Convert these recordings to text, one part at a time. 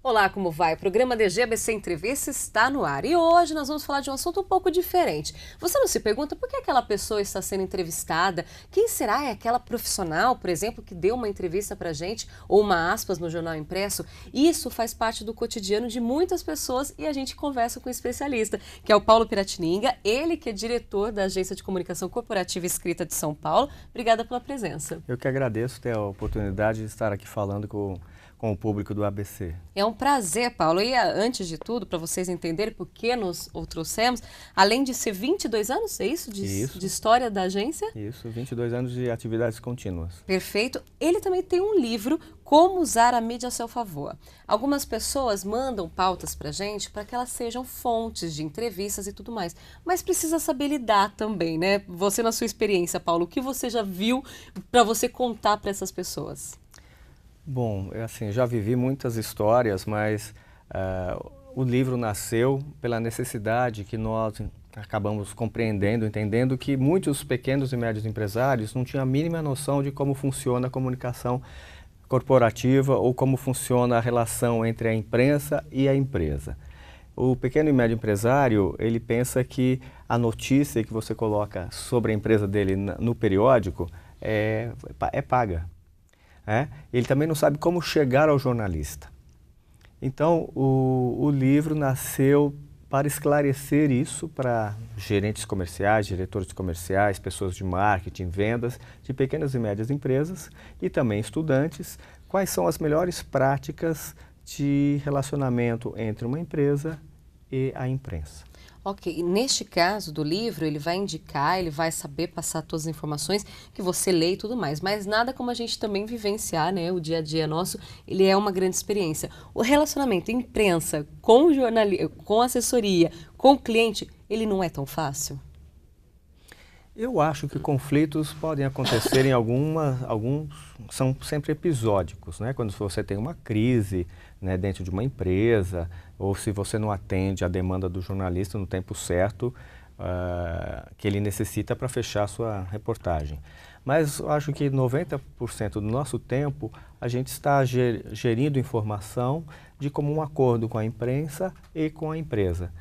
Olá, como vai? O programa DG ABC Entrevista está no ar e hoje nós vamos falar de um assunto um pouco diferente. Você não se pergunta por que aquela pessoa está sendo entrevistada? Quem será? É aquela profissional, por exemplo, que deu uma entrevista pra gente ou uma aspas no jornal impresso? Isso faz parte do cotidiano de muitas pessoas e a gente conversa com um especialista, que é o Paulo Piratininga, ele que é diretor da Agência de Comunicação Corporativa e Escrita de São Paulo. Obrigada pela presença. Eu que agradeço ter a oportunidade de estar aqui falando com o público do ABC. É um prazer, Paulo. E antes de tudo, para vocês entenderem por que nos o trouxemos, além de ser 22 anos, é isso? De história da agência? Isso, 22 anos de atividades contínuas. Perfeito. Ele também tem um livro, Como Usar a Mídia a Seu Favor. Algumas pessoas mandam pautas para a gente para que elas sejam fontes de entrevistas e tudo mais. Mas precisa saber lidar também, né? Você, na sua experiência, Paulo, o que você já viu para você contar para essas pessoas? Bom, assim, já vivi muitas histórias, mas o livro nasceu pela necessidade que nós acabamos compreendendo, entendendo que muitos pequenos e médios empresários não tinham a mínima noção de como funciona a comunicação corporativa ou como funciona a relação entre a imprensa e a empresa. O pequeno e médio empresário, ele pensa que a notícia que você coloca sobre a empresa dele no periódico é paga. Ele também não sabe como chegar ao jornalista. Então, o livro nasceu para esclarecer isso para gerentes comerciais, diretores comerciais, pessoas de marketing, vendas, de pequenas e médias empresas e também estudantes, quais são as melhores práticas de relacionamento entre uma empresa e a imprensa. Ok, e neste caso do livro, ele vai indicar, ele vai saber passar todas as informações que você lê e tudo mais, mas nada como a gente também vivenciar, né, o dia a dia nosso, ele é uma grande experiência. O relacionamento imprensa com com assessoria, com o cliente, ele não é tão fácil? Eu acho que conflitos podem acontecer em alguns são sempre episódicos, né? Quando você tem uma crise, né, dentro de uma empresa, ou se você não atende a demanda do jornalista no tempo certo que ele necessita para fechar a sua reportagem. Mas eu acho que 90% do nosso tempo a gente está gerindo informação de comum acordo com a imprensa e com a empresa.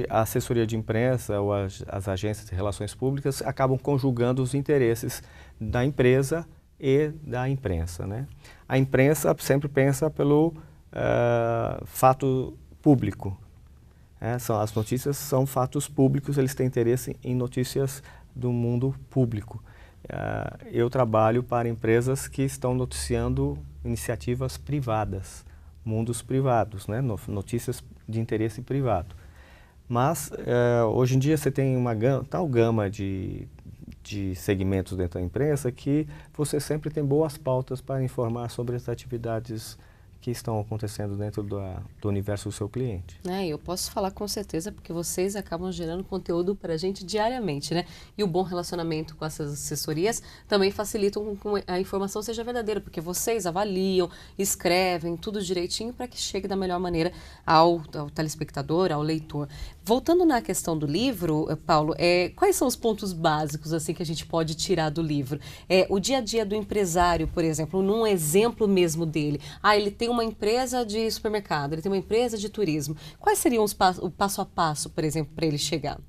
A assessoria de imprensa ou as agências de relações públicas acabam conjugando os interesses da empresa e da imprensa, né? A imprensa sempre pensa pelo fato público. As notícias são fatos públicos, eles têm interesse em notícias do mundo público. Eu trabalho para empresas que estão noticiando iniciativas privadas, mundos privados, né? Notícias de interesse privado. Mas, hoje em dia, você tem uma tal gama de segmentos dentro da imprensa que você sempre tem boas pautas para informar sobre as atividades que estão acontecendo dentro do universo do seu cliente. Eu posso falar com certeza, porque vocês acabam gerando conteúdo para a gente diariamente, né? E o bom relacionamento com essas assessorias também facilitam com que a informação seja verdadeira, porque vocês avaliam, escrevem tudo direitinho para que chegue da melhor maneira ao telespectador, ao leitor. Voltando na questão do livro, Paulo, quais são os pontos básicos assim que a gente pode tirar do livro? O dia a dia do empresário, por exemplo, num exemplo mesmo dele. Ele tem uma empresa de supermercado, ele tem uma empresa de turismo. Quais seriam o passo a passo, por exemplo, para ele chegar?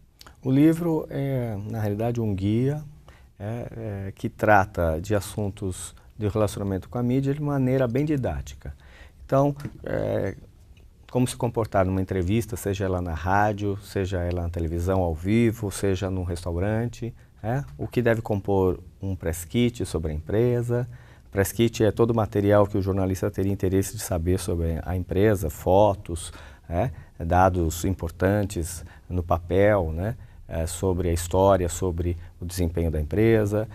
O livro é, na realidade, um guia que trata de assuntos de relacionamento com a mídia de maneira bem didática. Então, como se comportar numa entrevista, seja ela na rádio, seja ela na televisão ao vivo, seja num restaurante, o que deve compor um press kit sobre a empresa. Press kit é todo o material que o jornalista teria interesse de saber sobre a empresa, fotos, dados importantes no papel, sobre a história, sobre o desempenho da empresa,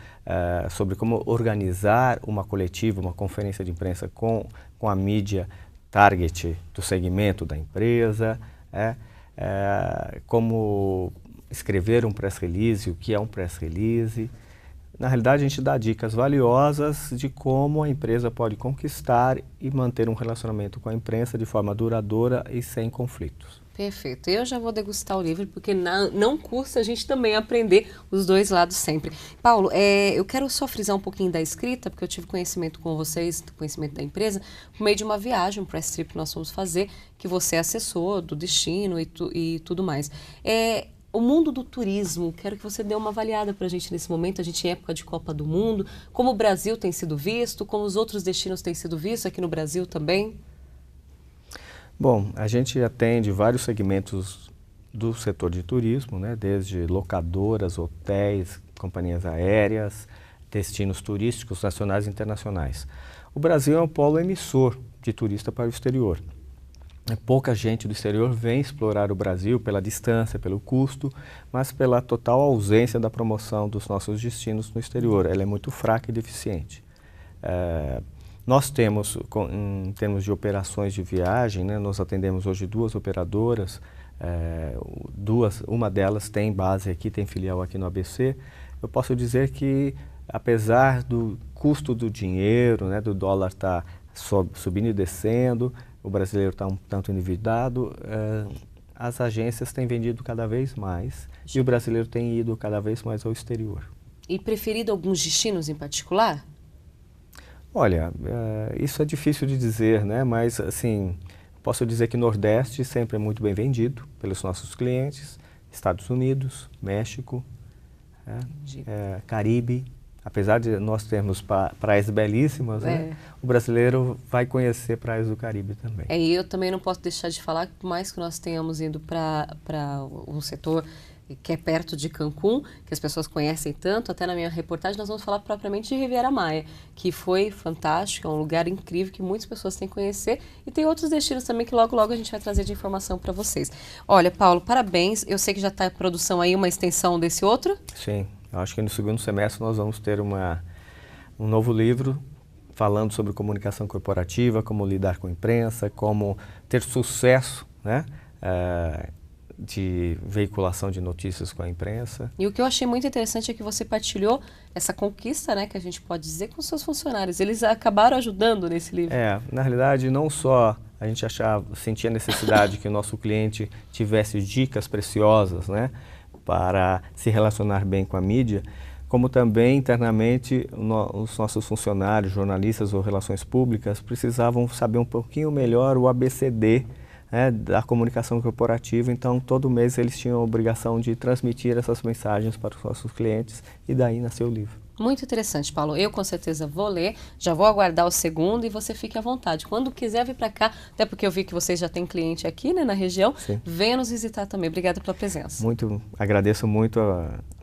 sobre como organizar uma coletiva, uma conferência de imprensa com a mídia target do segmento da empresa, como escrever um press release, o que é um press release. Na realidade, a gente dá dicas valiosas de como a empresa pode conquistar e manter um relacionamento com a imprensa de forma duradoura e sem conflitos. Perfeito. Eu já vou degustar o livro, porque não custa a gente também aprender os dois lados sempre. Paulo, eu quero só frisar um pouquinho da escrita, porque eu tive conhecimento com vocês, conhecimento da empresa, por meio de uma viagem, um press trip que nós fomos fazer, que você é assessor do destino e tudo mais. O mundo do turismo, quero que você dê uma avaliada para a gente nesse momento, a gente em época de Copa do Mundo, como o Brasil tem sido visto, como os outros destinos têm sido vistos aqui no Brasil também. Bom, a gente atende vários segmentos do setor de turismo, né? Desde locadoras, hotéis, companhias aéreas, destinos turísticos nacionais e internacionais. O Brasil é um polo emissor de turista para o exterior. Pouca gente do exterior vem explorar o Brasil pela distância, pelo custo, mas pela total ausência da promoção dos nossos destinos no exterior. Ela é muito fraca e deficiente. Nós temos, em termos de operações de viagem, né, nós atendemos hoje 2 operadoras, uma delas tem base aqui, tem filial aqui no ABC. Eu posso dizer que, apesar do custo do dinheiro, né, do dólar estar subindo e descendo, o brasileiro está um tanto endividado, as agências têm vendido cada vez mais e o brasileiro tem ido cada vez mais ao exterior. E preferido alguns destinos em particular? Olha, isso é difícil de dizer, né? Mas, assim, posso dizer que Nordeste sempre é muito bem vendido pelos nossos clientes, Estados Unidos, México, Caribe. Apesar de nós termos praias belíssimas, né? O brasileiro vai conhecer praias do Caribe também. E eu também não posso deixar de falar que, por mais que nós tenhamos ido para um setor que é perto de Cancún, que as pessoas conhecem tanto, até na minha reportagem nós vamos falar propriamente de Riviera Maya, que foi fantástico, é um lugar incrível que muitas pessoas têm que conhecer, e tem outros destinos também que logo logo a gente vai trazer de informação para vocês. Olha, Paulo, parabéns, eu sei que já está em produção aí uma extensão desse outro. Sim, eu acho que no segundo semestre nós vamos ter um novo livro falando sobre comunicação corporativa, como lidar com a imprensa, como ter sucesso, né? De veiculação de notícias com a imprensa. E o que eu achei muito interessante é que você partilhou essa conquista, né, que a gente pode dizer, com seus funcionários. Eles acabaram ajudando nesse livro. Na realidade, não só a gente sentia a necessidade que o nosso cliente tivesse dicas preciosas, né, para se relacionar bem com a mídia, como também internamente os nossos funcionários, jornalistas ou relações públicas precisavam saber um pouquinho melhor o ABCD, da comunicação corporativa. Então, todo mês eles tinham a obrigação de transmitir essas mensagens para os nossos clientes e daí nasceu o livro. Muito interessante, Paulo. Eu com certeza vou ler, já vou aguardar o segundo e você fique à vontade. Quando quiser vir para cá, até porque eu vi que vocês já têm cliente aqui, né, na região, sim, venha nos visitar também. Obrigada pela presença. Agradeço muito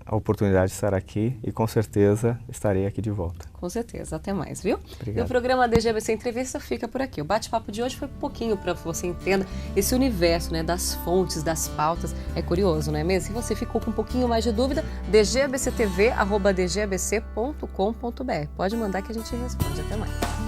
a oportunidade de estar aqui e com certeza estarei aqui de volta. Com certeza, até mais, viu? Obrigado. E o programa DGABC Entrevista fica por aqui. O bate-papo de hoje foi um pouquinho para que você entenda esse universo, né, das fontes, das pautas. É curioso, não é mesmo? Se você ficou com um pouquinho mais de dúvida, dgabctv@dgabc.com.br. Pode mandar que a gente responde. Até mais.